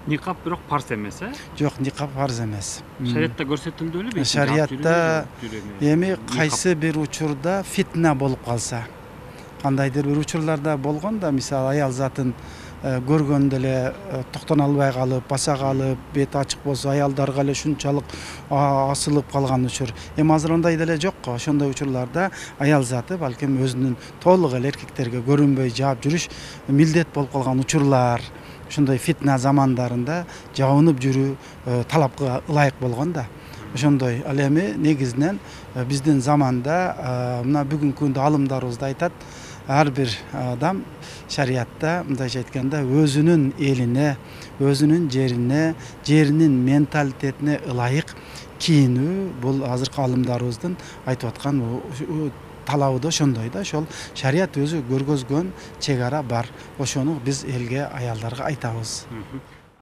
Никап бирок парз эмес, э? Жок, никап фарз эмес. Шариатта көрсөтүлдү беле? Шариатта эми кайсы бир учурда фитна болуп калса, кандайдыр бир учурларда болгон да, мисалы аял затын көргөндө эле токтоно албай калып, баса калып, бети ачык болсо аялдарга эле ушунчалык асылып калган учур. Эми азыр андай деле жок го. Ошондой учурларда аял заты балким өзүнүн толук эле эркектерге көрүнбөй жаап жүрүш милдет болуп калган учурлар. Ошондой фитна замандарында жабынып жүрүү талапка ылайык болгон да. Ошондой. Ал эми негизинен биздин заманда мына бүгүнкү күндө алымдарыбыз да айтат, ар бир адам шариатта мындайча айтканда өзүнүн элине, өзүнүн жерине, жеринин менталитетине ылайык кийинүү бул азыркы алымдарыбыздын айтып аткан талабы да ошондой да. Ошол шариат өзү көргөзгөн чек ара бар. Ошону биз элге, аялдарга айтабыз.